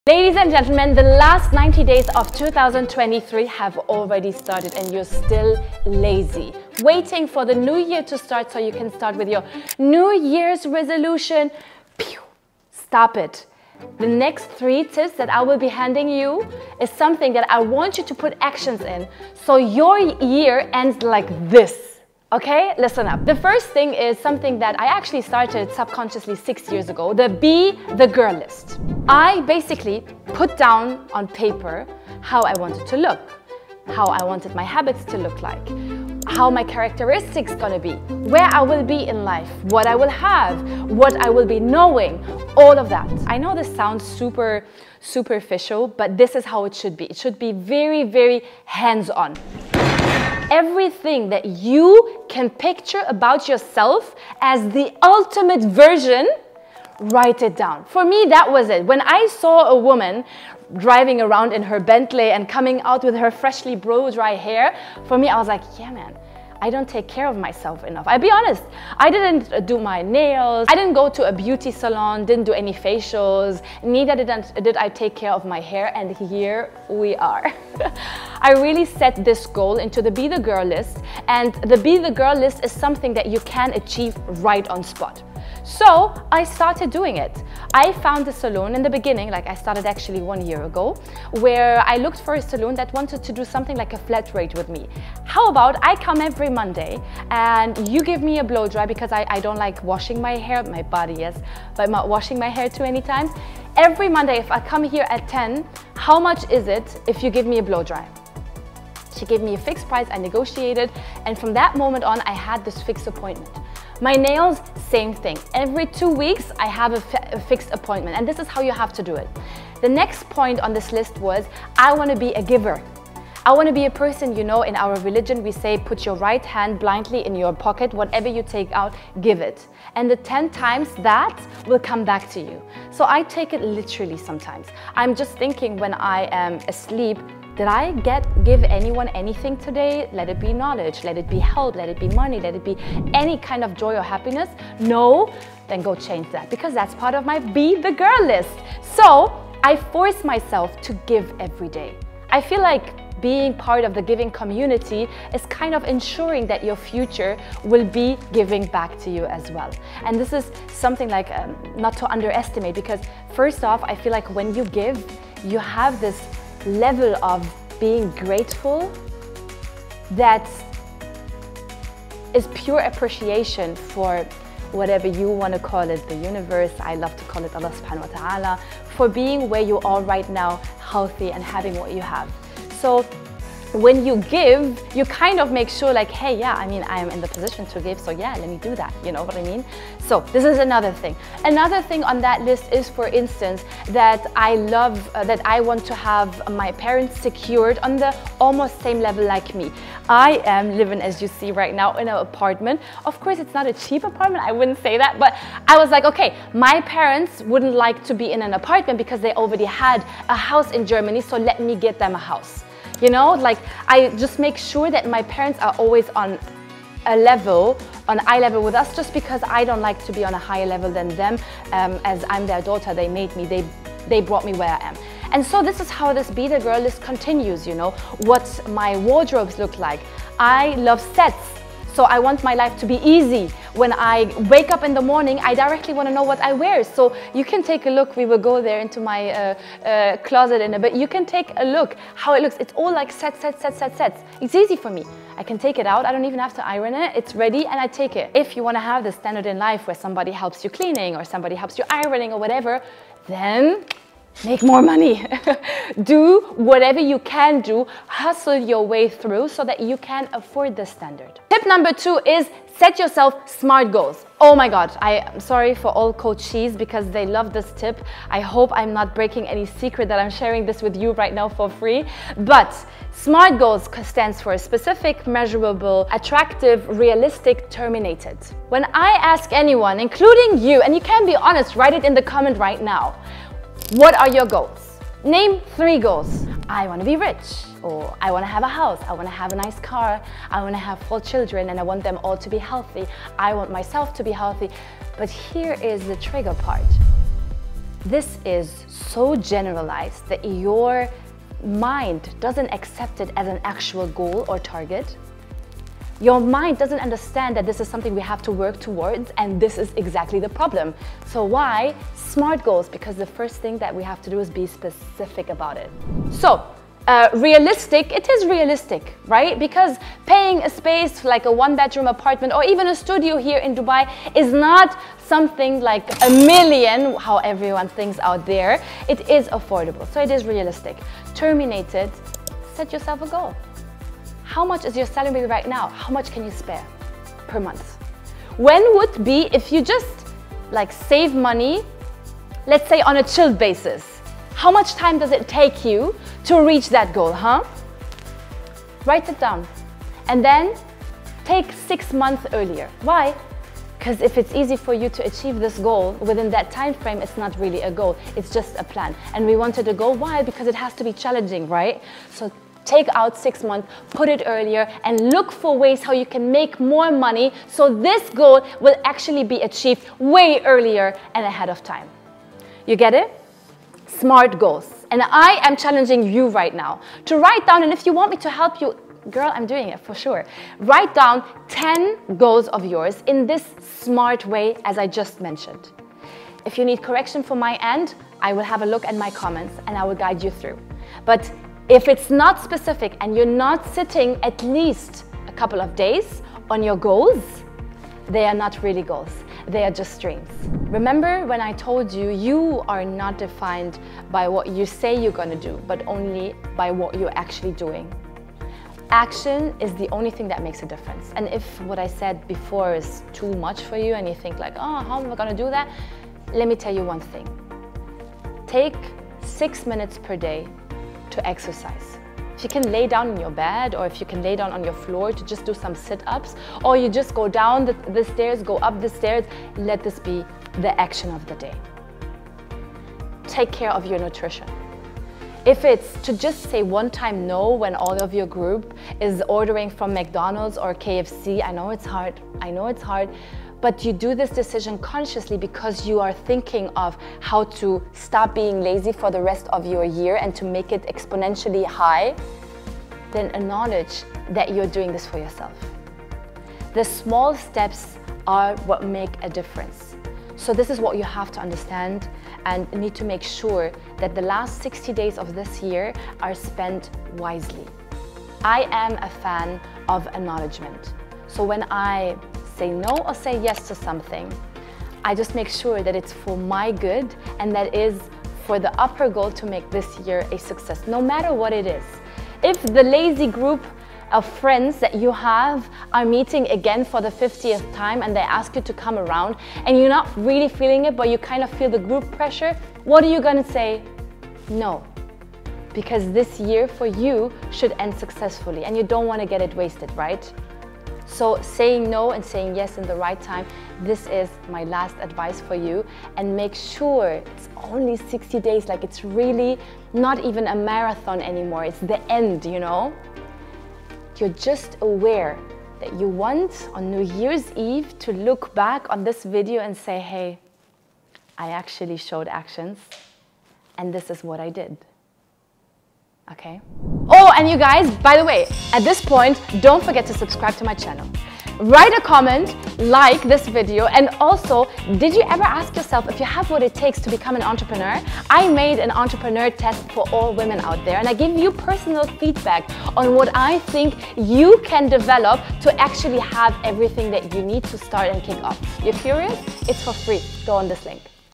Ladies and gentlemen, the last 90 days of 2023 have already started and you're still lazy, waiting for the new year to start so you can start with your New Year's resolution. Pew! Stop it. The next 3 tips that I will be handing you is something that I want you to put actions in so your year ends like this. Okay, listen up. The first thing is something that I actually started subconsciously 6 years ago, the Be the Girl list. I basically put down on paper how I wanted to look, how I wanted my habits to look like, how my characteristics gonna be, where I will be in life, what I will have, what I will be knowing, all of that. I know this sounds super superficial, but this is how it should be. It should be very, very hands-on. Everything that you can picture about yourself as the ultimate version, write it down. For me, that was it. When I saw a woman driving around in her Bentley and coming out with her freshly blow-dry hair, for me, I was like, yeah, man, I don't take care of myself enough. I'll be honest, I didn't do my nails, I didn't go to a beauty salon, didn't do any facials, neither did I take care of my hair, and here we are. I really set this goal into the Be the Girl list, and the Be the Girl list is something that you can achieve right on spot. So I started doing it. I found a salon in the beginning, like I started actually 1 year ago, where I looked for a salon that wanted to do something like a flat rate with me. How about I come every Monday and you give me a blow dry, because I don't like washing my hair, my body yes, but not washing my hair too many times. Every Monday, if I come here at 10, how much is it if you give me a blow dry? She gave me a fixed price, I negotiated, and from that moment on, I had this fixed appointment. My nails, same thing. Every 2 weeks, I have a fixed appointment, and this is how you have to do it. The next point on this list was, I want to be a giver. I want to be a person, you know, in our religion, we say, put your right hand blindly in your pocket, whatever you take out, give it. And the 10 times that will come back to you. So I take it literally sometimes. I'm just thinking when I am asleep, did I give anyone anything today? Let it be knowledge, let it be help, let it be money, let it be any kind of joy or happiness. No, then go change that, because that's part of my Be the Girl list. So I force myself to give every day. I feel like being part of the giving community is kind of ensuring that your future will be giving back to you as well. And this is something like not to underestimate, because first off, I feel like when you give, you have this level of being grateful that is pure appreciation for whatever you want to call it, the universe. I love to call it Allah subhanahu wa ta'ala, for being where you are right now, healthy and having what you have. So when you give, you kind of make sure like, hey, yeah, I mean, I am in the position to give, so yeah, let me do that, you know what I mean? So this is another thing. Another thing on that list is, for instance, that I love, that I want to have my parents secured on the almost same level like me. I am living, as you see right now, in an apartment. Of course, it's not a cheap apartment, I wouldn't say that, but I was like, okay, my parents wouldn't like to be in an apartment because they already had a house in Germany, so let me get them a house. You know, like I just make sure that my parents are always on a level, on eye level with us, just because I don't like to be on a higher level than them. As I'm their daughter, they made me, they brought me where I am. And so this is how this Be the Girl list continues, you know, what my wardrobes look like. I love sets. So I want my life to be easy. When I wake up in the morning, I directly want to know what I wear. So you can take a look. We will go there into my closet in a bit. You can take a look how it looks. It's all like sets. It's easy for me. I can take it out. I don't even have to iron it. It's ready and I take it. If you want to have the standard in life where somebody helps you cleaning or somebody helps you ironing or whatever, then make more money. Do whatever you can do, hustle your way through so that you can afford the standard. Tip number 2 is set yourself SMART goals. Oh my God, I am sorry for all coaches because they love this tip. I hope I'm not breaking any secret that I'm sharing this with you right now for free. But SMART goals stands for specific, measurable, attractive, realistic, terminated. When I ask anyone, including you, and you can be honest, write it in the comment right now. What are your goals? Name 3 goals. I want to be rich, or I want to have a house, I want to have a nice car, I want to have 4 children and I want them all to be healthy, I want myself to be healthy. But here is the trigger part. this is so generalized that your mind doesn't accept it as an actual goal or target. Your mind doesn't understand that this is something we have to work towards, and this is exactly the problem. So why? SMART goals, because the first thing that we have to do is be specific about it. So, realistic, it is realistic, right? Because paying a space like a one-bedroom apartment or even a studio here in Dubai is not something like a million, how everyone thinks out there. It is affordable, so it is realistic. Terminate it, set yourself a goal. How much is your salary right now? How much can you spare per month? When would be, if you just like save money, let's say on a chilled basis, how much time does it take you to reach that goal, huh? Write it down. And then take 6 months earlier. Why? Because if it's easy for you to achieve this goal within that time frame, it's not really a goal, it's just a plan. And we wanted a goal, why? Because it has to be challenging, right? So take out 6 months, put it earlier, and look for ways how you can make more money so this goal will actually be achieved way earlier and ahead of time. You get it? SMART goals. And I am challenging you right now to write down, and if you want me to help you, girl, I'm doing it for sure. Write down 10 goals of yours in this SMART way as I just mentioned. If you need correction from my end, I will have a look at my comments and I will guide you through. But if it's not specific and you're not sitting at least a couple of days on your goals, they are not really goals. They are just dreams. Remember when I told you, you are not defined by what you say you're gonna do, but only by what you're actually doing. Action is the only thing that makes a difference. And if what I said before is too much for you and you think like, oh, how am I gonna do that? Let me tell you one thing. Take 6 minutes per day to exercise. If you can lay down in your bed, or if you can lay down on your floor to just do some sit-ups, or you just go down the stairs, go up the stairs, let this be the action of the day. Take care of your nutrition. If it's to just say one time no when all of your group is ordering from McDonald's or KFC, I know it's hard, but you do this decision consciously because you are thinking of how to stop being lazy for the rest of your year and to make it exponentially high, then acknowledge that you're doing this for yourself. The small steps are what make a difference. So this is what you have to understand and need to make sure that the last 60 days of this year are spent wisely. I am a fan of acknowledgement. So when I say no or say yes to something, I just make sure that it's for my good and that is for the upper goal to make this year a success, no matter what it is. If the lazy group of friends that you have are meeting again for the 50th time and they ask you to come around and you're not really feeling it, but you kind of feel the group pressure, what are you gonna say? No. Because this year for you should end successfully and you don't want to get it wasted, right? So saying no and saying yes in the right time, this is my last advice for you. And make sure it's only 60 days, like it's really not even a marathon anymore. It's the end, you know? You're just aware that you want on New Year's Eve to look back on this video and say, hey, I actually showed actions and this is what I did. Okay? Oh, and you guys, by the way, at this point, don't forget to subscribe to my channel. Write a comment, like this video, and also, did you ever ask yourself if you have what it takes to become an entrepreneur? I made an entrepreneur test for all women out there, and I give you personal feedback on what I think you can develop to actually have everything that you need to start and kick off. You're curious? It's for free. Go on this link.